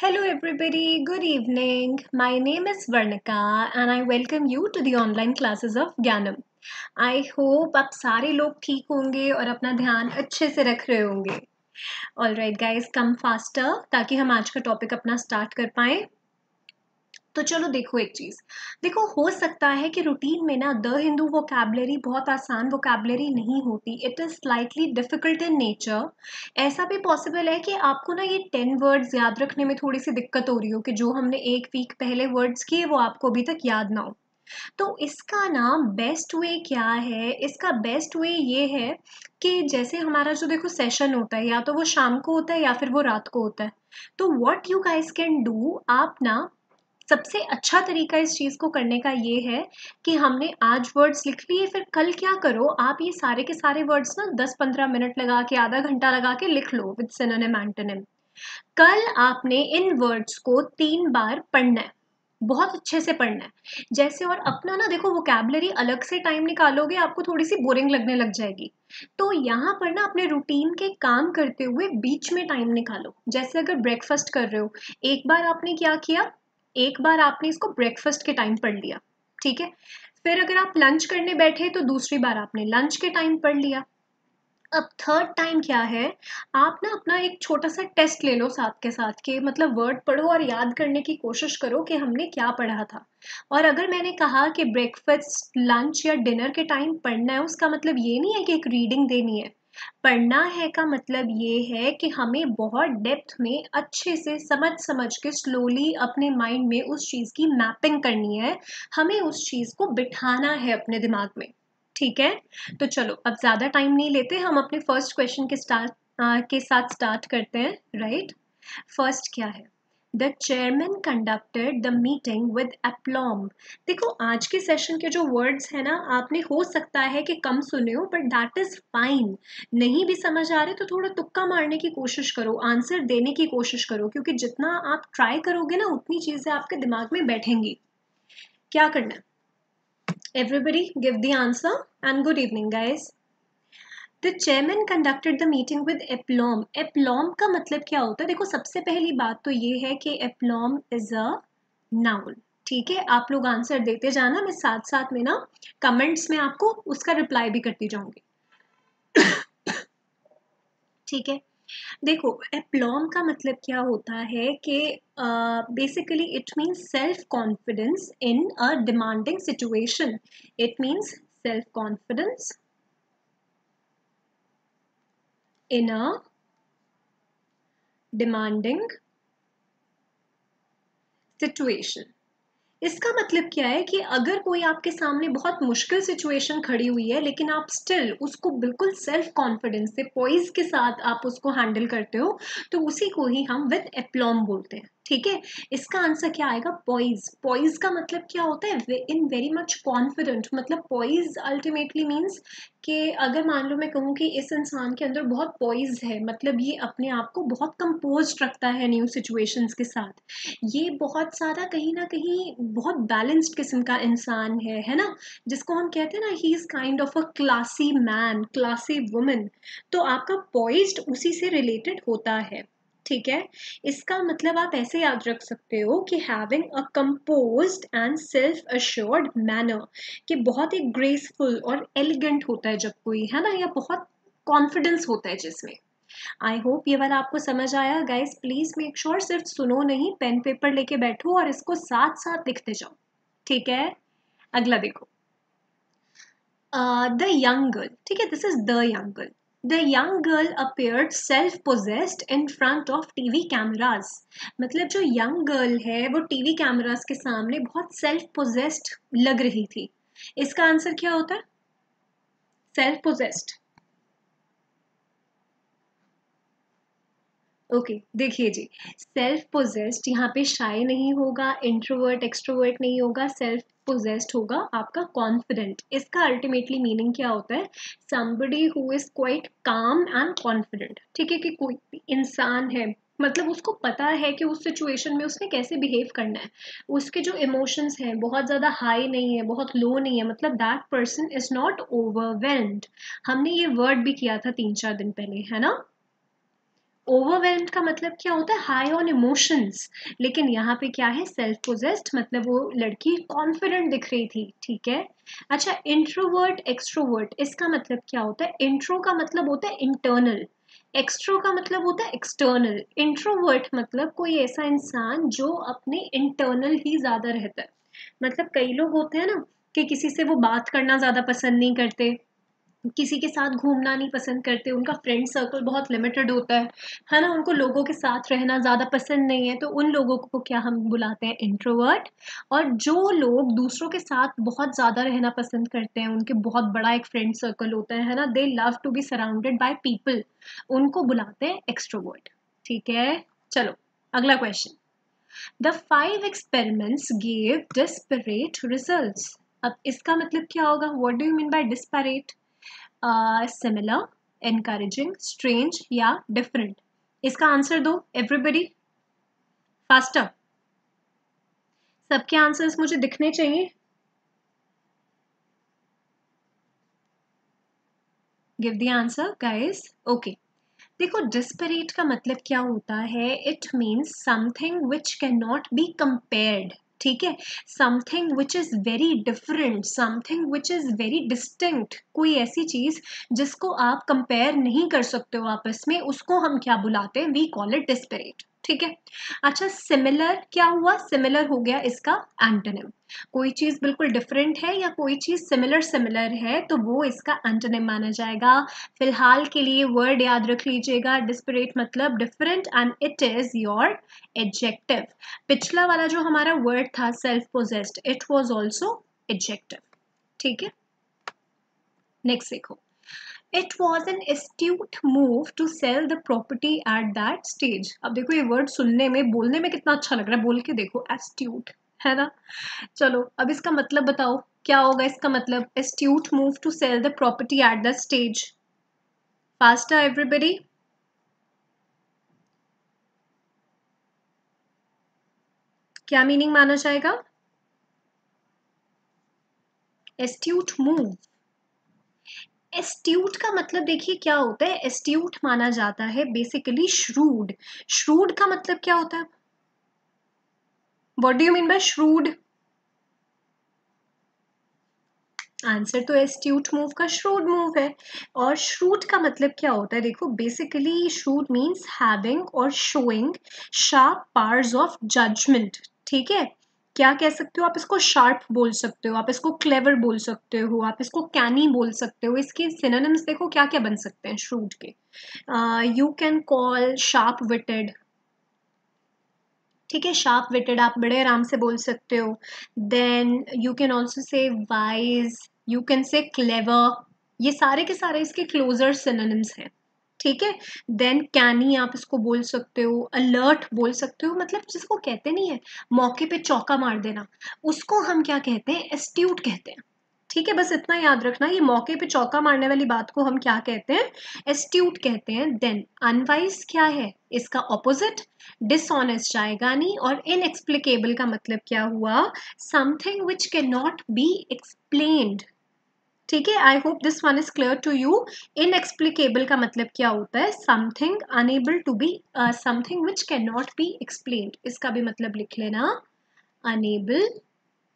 Hello, everybody. Good evening. My name is Varnika, and I welcome you to the online classes of Gyanam. I hope आप सारे लोग ठीक होंगे और अपना ध्यान अच्छे से रख रहे होंगे. All right, guys, come faster ताकि हम आज का टॉपिक अपना स्टार्ट कर पाएं. तो चलो देखो एक चीज. देखो, हो सकता है कि रूटीन में ना द हिंदू वोकैबलरी बहुत आसान वोकैबलरी नहीं होती. It is slightly difficult in nature. ऐसा भी पॉसिबल है कि आपको ना ये 10 वर्ड्स याद रखने में थोड़ी सी दिक्कत हो रही हो कि जो हमने एक वीक पहले वर्ड्स किए वो आपको अभी तक याद ना हो. तो इसका ना बेस्ट वे क्या है? इसका बेस्ट वे ये है कि जैसे हमारा जो देखो सेशन होता है, या तो वो शाम को होता है या फिर वो रात को होता है. तो what you guys can do, आप ना सबसे अच्छा तरीका इस चीज़ को करने का ये है कि हमने आज वर्ड्स लिख लिए, फिर कल क्या करो, आप ये सारे के सारे वर्ड्स ना 10-15 मिनट लगा के, आधा घंटा लगा के लिख लो विद सिनोनिम एंटोनिम. कल आपने इन वर्ड्स को 3 बार पढ़ना है, बहुत अच्छे से पढ़ना है. जैसे और अपना ना देखो वोकैबलरी अलग से टाइम निकालोगे आपको थोड़ी सी बोरिंग लगने लग जाएगी. तो यहाँ पर ना अपने रूटीन के काम करते हुए बीच में टाइम निकालो. जैसे अगर ब्रेकफास्ट कर रहे हो, एक बार आपने क्या किया, एक बार आपने इसको ब्रेकफास्ट के टाइम पढ़ लिया, ठीक है. फिर अगर आप लंच करने बैठे तो दूसरी बार आपने लंच के टाइम पढ़ लिया. अब थर्ड टाइम क्या है, आप ना अपना एक छोटा सा टेस्ट ले लो साथ के साथ के मतलब वर्ड पढ़ो और याद करने की कोशिश करो कि हमने क्या पढ़ा था. और अगर मैंने कहा कि ब्रेकफास्ट लंच या डिनर के टाइम पढ़ना है, उसका मतलब ये नहीं है कि एक रीडिंग देनी है. पढ़ना है का मतलब ये है कि हमें बहुत डेप्थ में अच्छे से समझ समझ के स्लोली अपने माइंड में उस चीज़ की मैपिंग करनी है. हमें उस चीज़ को बिठाना है अपने दिमाग में. ठीक है. तो चलो अब ज़्यादा टाइम नहीं लेते, हम अपने फर्स्ट क्वेश्चन के साथ स्टार्ट करते हैं. राइट. फर्स्ट क्या है? The chairman conducted the meeting with aplomb. देखो आज के सेशन के जो वर्ड्स है ना, आपने हो सकता है कि कम सुने हो, बट दैट इज फाइन. नहीं भी समझ आ रहे तो थोड़ा तुक्का मारने की कोशिश करो, आंसर देने की कोशिश करो, क्योंकि जितना आप ट्राई करोगे ना उतनी चीजें आपके दिमाग में बैठेंगी. क्या करना है? Everybody give the answer and good evening guys. The chairman conducted the meeting with aplomb. Aplomb का मतलब क्या होता है? देखो सबसे पहली बात तो ये है कि aplomb is a noun. ठीक है, आप लोग आंसर देते जाना, मैं साथ साथ में ना कमेंट्स में आपको उसका रिप्लाई भी करती जाऊंगी. ठीक है. देखो एप्लॉम का मतलब क्या होता है कि basically it means self confidence in a demanding situation. It means self confidence in a demanding situation. इसका मतलब क्या है कि अगर कोई आपके सामने बहुत मुश्किल सिचुएशन खड़ी हुई है लेकिन आप स्टिल उसको बिल्कुल सेल्फ कॉन्फिडेंस से पोइज के साथ आप उसको हैंडल करते हो, तो उसी को ही हम विद एप्लॉम बोलते हैं. ठीक है. इसका आंसर क्या आएगा? पोइज. पोइज का मतलब क्या होता है? In very much confident. मतलब पोइज अल्टीमेटली मीन्स कि अगर मान लो मैं कहूँ कि इस इंसान के अंदर बहुत पोइज है, मतलब ये अपने आप को बहुत कंपोज रखता है न्यू सिचुएशंस के साथ. ये बहुत सारा कहीं ना कहीं बहुत बैलेंस्ड किस्म का इंसान है ना, जिसको हम कहते हैं ना he is kind of a classy man, classy woman. तो आपका पॉइज्ड उसी से रिलेटेड होता है. ठीक है. इसका मतलब आप ऐसे याद रख सकते हो कि having a composed and self assured manner, कि बहुत ही ग्रेसफुल और एलिगेंट होता है जब कोई, है ना, या बहुत कॉन्फिडेंस होता है जिसमें. आई होप ये वाला आपको समझ आया. गाइस प्लीज मेक श्योर सिर्फ सुनो नहीं, पेन पेपर लेके बैठो और इसको साथ साथ लिखते जाओ. ठीक है. अगला देखो. The young girl. ठीक है, this is the young girl. The young girl appeared self possessed in front of TV cameras. मतलब जो यंग गर्ल है वो टीवी कैमराज के सामने बहुत सेल्फ पोजेस्ड लग रही थी. इसका आंसर क्या होता है? Self possessed. ओके देखिए जी, सेल्फ पोजेस्ड यहाँ पे शाय नहीं होगा, इंट्रोवर्ट एक्सट्रोवर्ट नहीं होगा, सेल्फ पोजेस्ड होगा आपका कॉन्फिडेंट. इसका अल्टीमेटली मीनिंग क्या होता है? somebody who is quite calm and confident. ठीक है, कि कोई इंसान है, मतलब उसको पता है कि उस सिचुएशन में उसने कैसे बिहेव करना है. उसके जो इमोशंस हैं बहुत ज़्यादा हाई नहीं है, बहुत लो नहीं है, मतलब that person is not overwhelmed. हमने ये वर्ड भी किया था 3-4 दिन पहले, है ना. ओवरवेल्म्ड का मतलब क्या होता है, हाई ऑन इमोशंस, लेकिन यहाँ पे क्या है, सेल्फ पोजेस्ड, मतलब वो लड़की कॉन्फिडेंट दिख रही थी, ठीक है। अच्छा, इंट्रोवर्ट एक्सट्रोवर्ट, इसका मतलब क्या होता है, इंट्रो का मतलब होता है इंटरनल, एक्सट्रो का मतलब होता है एक्सटर्नल। इंट्रोवर्ट मतलब कोई ऐसा इंसान जो अपने इंटरनल ही ज्यादा रहता है, मतलब कई लोग होते हैं ना कि किसी से वो बात करना ज्यादा पसंद नहीं करते, किसी के साथ घूमना नहीं पसंद करते, उनका फ्रेंड सर्कल बहुत लिमिटेड होता है ना, उनको लोगों के साथ रहना ज़्यादा पसंद नहीं है, तो उन लोगों को क्या हम बुलाते हैं, इंट्रोवर्ट। और जो लोग दूसरों के साथ बहुत ज़्यादा रहना पसंद करते हैं, उनके बहुत बड़ा एक फ्रेंड सर्कल होता है ना, they love to be surrounded by people, उनको बुलाते हैं एक्सट्रोवर्ट, ठीक है। चलो अगला question, the 5 experiments gave disparate results। अब इसका मतलब क्या होगा, what do you mean bye disparate, similar, encouraging, strange या डिफरेंट। इसका आंसर दो एवरीबडी, फास्टर, सबके आंसर्स मुझे दिखने चाहिए। Give the answer guys. Okay, देखो डिस्पैरेट का मतलब क्या होता है, it means something which can not be compared, ठीक है, something which is very different, something which is very distinct, कोई ऐसी चीज जिसको आप कंपेयर नहीं कर सकते हो आपस में, उसको हम क्या बुलाते हैं, वी कॉल इट डिस्पैरेट, ठीक है। अच्छा, सिमिलर क्या हुआ, सिमिलर हो गया इसका एंटोनिम, कोई चीज बिल्कुल डिफरेंट है या कोई चीज सिमिलर सिमिलर है तो वो इसका एंटोनिम माना जाएगा। फिलहाल के लिए वर्ड याद रख लीजिएगा, डिस्परेट मतलब different and it is your adjective. पिछला वाला जो हमारा वर्ड था self possessed, it was also adjective, ठीक है। नेक्स्ट देखो, it was an astute move to sell the property at that stage. अब देखो ये वर्ड सुनने में बोलने में कितना अच्छा लग रहा है, बोल के देखो, एस्ट्यूट, है ना। चलो अब इसका मतलब बताओ क्या होगा, इसका मतलब astute move to sell the property at the stage, faster everybody. क्या मीनिंग माना जाएगा, एस्ट्यूट मूव। एस्ट्यूट का मतलब देखिए क्या होता है, एस्ट्यूट माना जाता है बेसिकली श्रूड। श्रूड का मतलब क्या होता है, what do you mean by shrewd, answer तो एस्ट्यूट मूव का श्रूड मूव है। और श्रूड का मतलब क्या होता है, देखो बेसिकली श्रूड मीन्स हैविंग और showing sharp powers of judgment, ठीक है। क्या कह सकते हो आप इसको, शार्प बोल सकते हो, आप इसको क्लेवर बोल सकते हो, आप इसको कैनी बोल सकते हो, इसके सिनोनिम्स देखो क्या क्या बन सकते हैं श्रूड के, you can call sharp witted, ठीक है, शार्प विटेड आप बड़े आराम से बोल सकते हो। Then you can also say wise, you can say clever, ये सारे के सारे इसके क्लोजर सिनोनिम्स हैं, ठीक है। देन कैनी आप इसको बोल सकते हो, अलर्ट बोल सकते हो, मतलब जिसको कहते नहीं है मौके पे चौका मार देना, उसको हम क्या कहते हैं, एस्ट्यूट कहते हैं, ठीक है। बस इतना याद रखना, ये मौके पे चौका मारने वाली बात को हम क्या कहते हैं, एस्ट्यूट कहते हैं। देन अनवाइज क्या है, इसका ऑपोजिट, डिसऑनेस्ट जाएगा नहीं। और इनएक्सप्लिकेबल का मतलब क्या हुआ, something which can not be explained, ठीक है। I hope this one is clear to you. Inexplicable का मतलब क्या होता है, something unable to be, something which can not be explained, इसका भी मतलब लिख लेना, अनेबल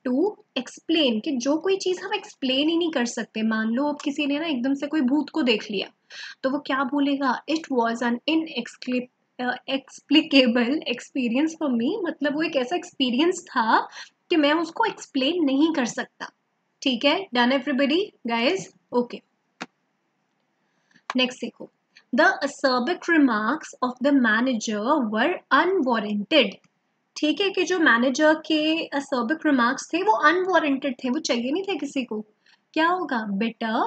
टू एक्सप्लेन, कि जो कोई चीज हम एक्सप्लेन ही नहीं कर सकते, मान लो अब किसी ने ना एकदम से कोई भूत को देख लिया, तो वो क्या बोलेगा, it was an explicable experience for me, मतलब वो एक ऐसा एक्सपीरियंस था कि मैं उसको एक्सप्लेन नहीं कर सकता, ठीक है। Done everybody guys, okay. Next देखो, the acerbic remarks of the manager were unwarranted, ठीक है, कि जो मैनेजर के असर्बिक रिमार्क्स थे वो अनवारंटेड थे, वो चाहिए नहीं थे किसी को, क्या होगा, बिटर,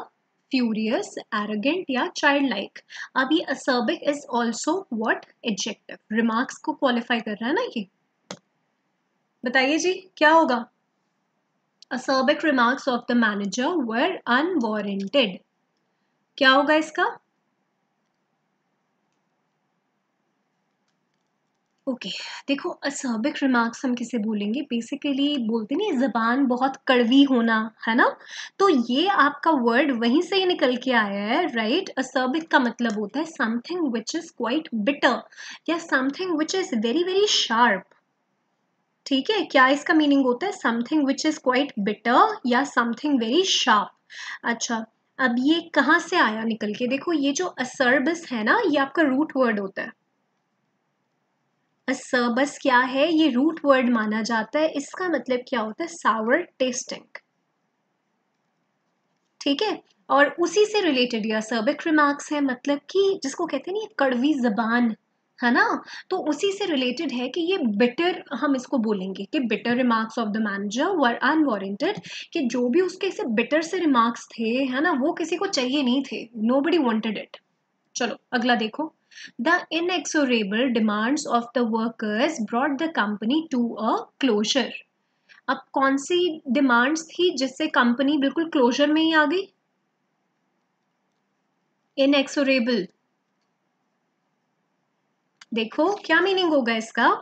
फ्यूरियस, एरोगेंट या चाइल्ड लाइक। अब ये acerbic is also what, adjective, remarks को क्वालिफाई कर रहा है ना ये, बताइए जी क्या होगा, acerbic remarks of the manager were unwarranted, क्या होगा इसका, ओके, देखो असर्बिक रिमार्क्स हम किसे बोलेंगे, बेसिकली बोलते नहीं ज़बान बहुत कड़वी होना, है ना? तो ये आपका वर्ड वहीं से ही निकल के आया है, राइट? असर्बिक का मतलब होता है something which is quite bitter या something which is very very sharp. ठीक है, क्या इसका मीनिंग होता है? Something which is quite bitter या समथिंग वेरी शार्प। अच्छा, अब ये कहाँ से आया निकल के? देखो ये जो असर्बस है ना, ये आपका रूट वर्ड होता है। असर्बस क्या है? ये रूट वर्ड माना जाता है। इसका मतलब क्या होता है? सावर टेस्टिंग। ठीक है, और उसी से रिलेटेड ये असर्बिक रिमार्क्स है, मतलब कि जिसको कहते हैं ना ये कड़वी जबान, है ना? तो उसी से रिलेटेड है कि ये बिटर, हम इसको बोलेंगे कि bitter remarks of the manager were unwarranted, कि जो भी उसके ऐसे बिटर से रिमार्क्स थे, है ना, वो किसी को चाहिए नहीं थे। Nobody wanted it. चलो अगला देखो। The inexorable demands of the workers brought the company to a closure। अब कौन सी डिमांड्स थी जिससे कंपनी बिल्कुल क्लोजर में ही आ गई? इनएक्सोरेबल, देखो क्या मीनिंग होगा इसका?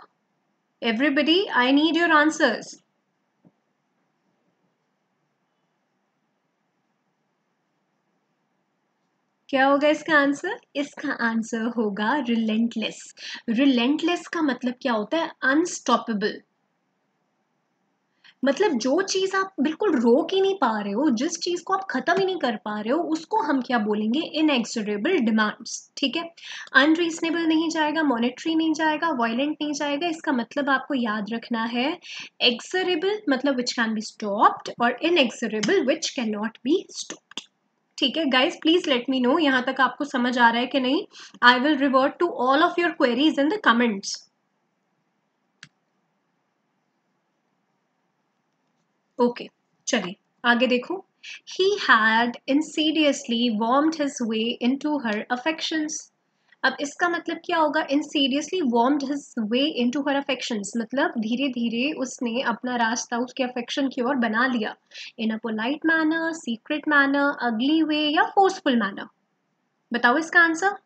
Everybody I need your answers. क्या होगा इसका आंसर? इसका आंसर होगा रिलेंटलेस। रिलेंटलेस का मतलब क्या होता है? अनस्टॉपेबल। मतलब जो चीज आप बिल्कुल रोक ही नहीं पा रहे हो, जिस चीज को आप खत्म ही नहीं कर पा रहे हो, उसको हम क्या बोलेंगे? इनएक्सोरेबल डिमांड्स। ठीक है, अनरीजनेबल नहीं जाएगा, मॉनेटरी नहीं जाएगा, वायलेंट नहीं जाएगा। इसका मतलब आपको याद रखना है, एक्सोरेबल मतलब विच कैन बी स्टॉप्ड और inexorable which can not be stopped. ठीक है guys, please let me know यहाँ तक आपको समझ आ रहा है कि नहीं। I will revert to all of your queries in the comments. Okay, चलिए आगे देखो। He had insidiously warmed his way into her affections। अब इसका मतलब क्या होगा? insidiously warmed his way into her affections मतलब धीरे धीरे उसने अपना रास्ता उसके अफेक्शन की ओर बना लिया। in a polite manner, secret manner, ugly way या forceful manner। बताओ इसका आंसर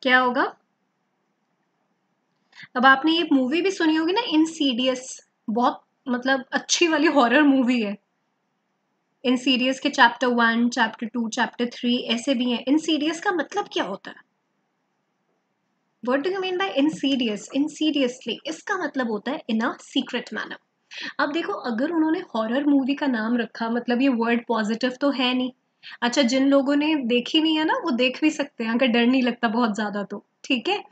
क्या होगा? अब आपने ये मूवी भी सुनी होगी ना, इंसीडियस, बहुत मतलब अच्छी वाली हॉरर मूवी है। इंसीडियस के चैप्टर 1, चैप्टर 2, चैप्टर 3 ऐसे भी हैं। इंसीडियस का मतलब क्या होता है? What do you mean by insidious? Insidiously इसका मतलब होता है इन अ सीक्रेट मैनर। अब देखो, अगर उन्होंने हॉरर मूवी का नाम रखा, मतलब ये वर्ड पॉजिटिव तो है नहीं। अच्छा, जिन लोगों ने देखी नहीं है ना, वो देख भी सकते हैं अगर डर नहीं लगता बहुत ज्यादा तो। ठीक है,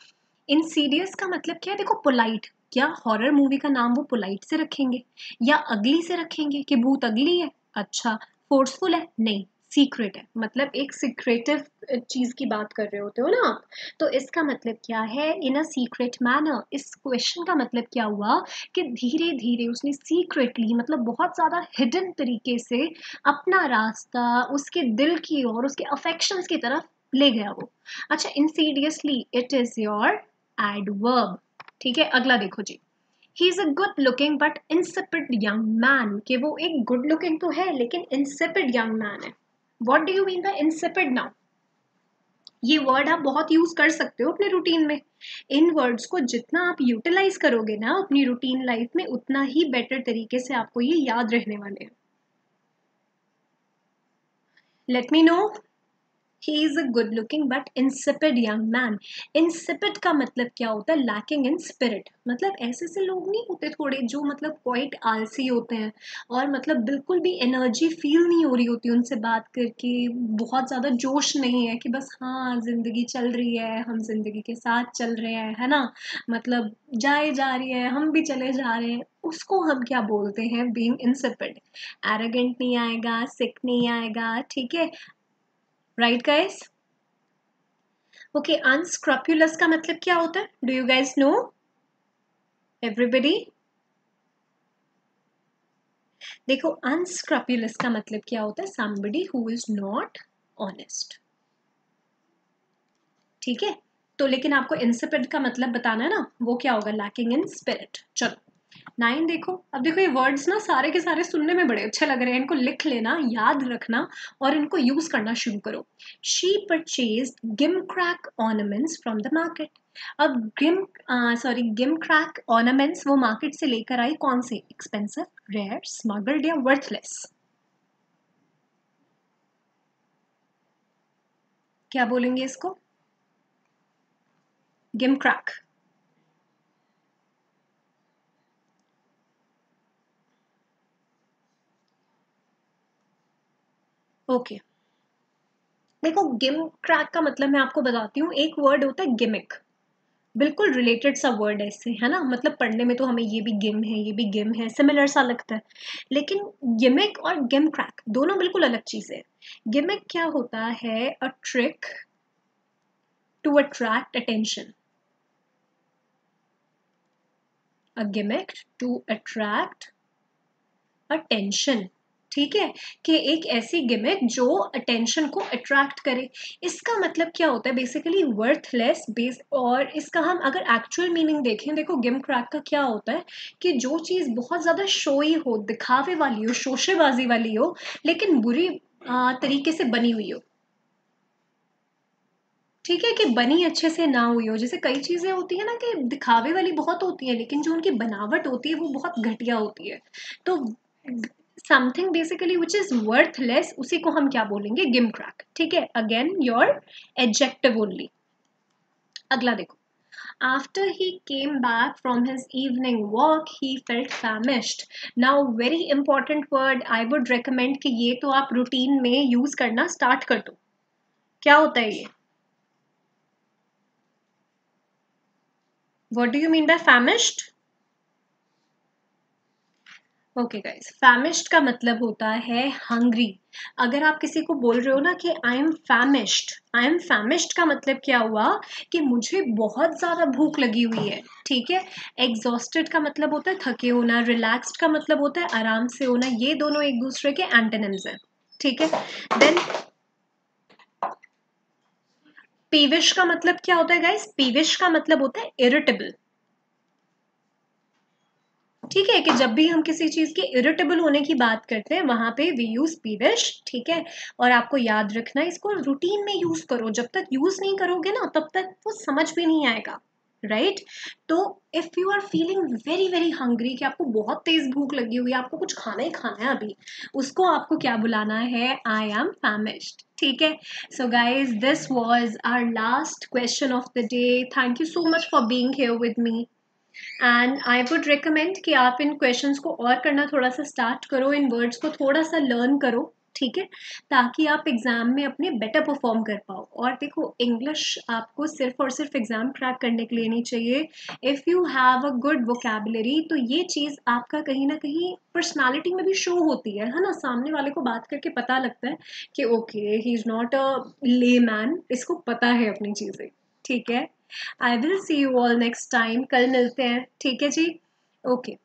इंसीडियस का मतलब क्या है? देखो पोलाइट, क्या हॉरर मूवी का नाम वो पोलाइट से रखेंगे या अगली से रखेंगे कि भूत अगली है? अच्छा, फोर्सफुल है? नहीं, सीक्रेट है, मतलब एक सीक्रेटिव चीज की बात कर रहे होते हो ना आप। तो इसका मतलब क्या है? इन अ सीक्रेट मैनर। इस क्वेश्चन का मतलब क्या हुआ कि धीरे धीरे उसने सीक्रेटली मतलब बहुत ज्यादा हिडन तरीके से अपना रास्ता उसके दिल की और उसके अफेक्शंस की तरफ ले गया वो। अच्छा, insidiously it is your adverb. ठीक है, अगला देखो जी। He is a good looking but insipid young man, कि वो एक गुड लुकिंग तो है लेकिन इंसिपिड यंग मैन है। What do you mean by insipid now? ये वर्ड आप बहुत यूज कर सकते हो अपने रूटीन में। इन वर्ड्स को जितना आप यूटिलाइज करोगे ना अपनी रूटीन लाइफ में, उतना ही बेटर तरीके से आपको ये याद रहने वाले हैं। Late me no. He is a good looking but insipid young man. Insipid का मतलब क्या होता है? Lacking in spirit. मतलब ऐसे से लोग नहीं होते थोड़े जो मतलब क्वाइट आलसी होते हैं और मतलब बिल्कुल भी एनर्जी फील नहीं हो रही होती उनसे बात करके, बहुत ज्यादा जोश नहीं है कि बस हाँ जिंदगी चल रही है, हम जिंदगी के साथ चल रहे हैं, है ना, मतलब जाए जा रही है, हम भी चले जा रहे हैं। उसको हम क्या बोलते हैं? Being insipid. एरोगेंट नहीं आएगा, सिक नहीं आएगा। ठीक है, राइट गाइस? ओके, अनस्क्रप्यूलस का मतलब क्या होता है? Do you guys know? Everybody, देखो अनस्क्रप्यूलस का मतलब क्या होता है? somebody who is not honest। ठीक है, तो लेकिन आपको इंसिपिड का मतलब बताना है ना, वो क्या होगा? Lacking in spirit. चलो 9 देखो, अब देखो ये वर्ड्स ना सारे के सारे सुनने में बड़े अच्छे लग रहे हैं, इनको लिख लेना, याद रखना और इनको यूज करना शुरू करो। She purchased gimcrack ornaments from the market. अब गिमक्रैक ऑर्नामेंट्स वो मार्केट से लेकर आई, कौन से? एक्सपेंसिव, रेयर, स्मगल्ड या वर्थलेस? क्या बोलेंगे इसको? गिमक्रैक। ओके, देखो गिम क्रैक का मतलब मैं आपको बताती हूँ, एक वर्ड होता है गिमिक, बिल्कुल रिलेटेड सा वर्ड है इससे, है ना, मतलब पढ़ने में तो हमें ये भी गिम है ये भी गिम है सिमिलर सा लगता है, लेकिन गिमिक और गिम क्रैक दोनों बिल्कुल अलग चीजें हैं। गिमिक क्या होता है? A trick to attract attention. A gimmick to attract attention, ठीक है, कि एक ऐसी गिमिक जो अटेंशन को अट्रैक्ट करे। इसका मतलब क्या होता है? बेसिकली वर्थलेस बेस, और इसका हम अगर एक्चुअल मीनिंग देखें, देखो गिम क्रैक का क्या होता है कि जो चीज बहुत ज्यादा शोई हो, दिखावे वाली हो, शोशेबाजी वाली हो, लेकिन बुरी तरीके से बनी हुई हो, ठीक है, कि बनी अच्छे से ना हुई हो। जैसे कई चीजें होती है ना कि दिखावे वाली बहुत होती है, लेकिन जो उनकी बनावट होती है वो बहुत घटिया होती है। तो something basically which is worthless, उसी को हम क्या बोलेंगे? गिम क्रैक, ठीक है, अगेन योर एडजेक्टिव ओनली। अगला देखो, after he came back from his evening walk he felt famished. Now very important word, I would recommend कि ये तो आप रूटीन में यूज करना स्टार्ट कर दो। क्या होता है ये? What do you mean by famished? Okay guys, famished का मतलब होता है हंग्री। अगर आप किसी को बोल रहे हो ना कि आई एम फैमिश्ड का मतलब क्या हुआ? कि मुझे बहुत ज्यादा भूख लगी हुई है, ठीक है। एग्जॉस्टेड का मतलब होता है थके होना, रिलैक्स्ड का मतलब होता है आराम से होना, ये दोनों एक दूसरे के एंटोनिम्स हैं, ठीक है। देन पीविश का मतलब क्या होता है गाइस? पीविश का मतलब होता है इरिटेबल, ठीक है, कि जब भी हम किसी चीज के इरिटेबल होने की बात करते हैं वहां पे वी यूज पीविश, ठीक है। और आपको याद रखना है, इसको रूटीन में यूज करो, जब तक यूज नहीं करोगे ना तब तक वो समझ में नहीं आएगा, राइट। तो if you are feeling very very hungry, कि आपको बहुत तेज भूख लगी हुई है, आपको कुछ खाना ही खाना है अभी, उसको आपको क्या बुलाना है? आई एम फैमिश्ड, ठीक है। So guys, this was our last question of the day. Thank you so much for being here with me, and I would recommend कि आप इन क्वेश्चंस को और करना थोड़ा सा स्टार्ट करो, इन वर्ड्स को थोड़ा सा लर्न करो, ठीक है, ताकि आप एग्जाम में अपने बेटर परफॉर्म कर पाओ। और देखो, इंग्लिश आपको सिर्फ और सिर्फ एग्जाम क्रैक करने के लिए नहीं चाहिए। If you have a good vocabulary, तो ये चीज़ आपका कहीं ना कहीं पर्सनालिटी में भी शो होती है ना, सामने वाले को बात करके पता लगता है कि okay he is not a ले मैन, इसको पता है अपनी चीज़ें, ठीक है। I will see you all next time, कल मिलते हैं, ठीक है जी। ओके,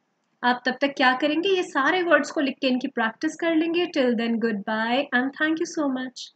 आप तब तक क्या करेंगे? ये सारे वर्ड्स को लिख के इनकी प्रैक्टिस कर लेंगे। Till then good and thank you so much.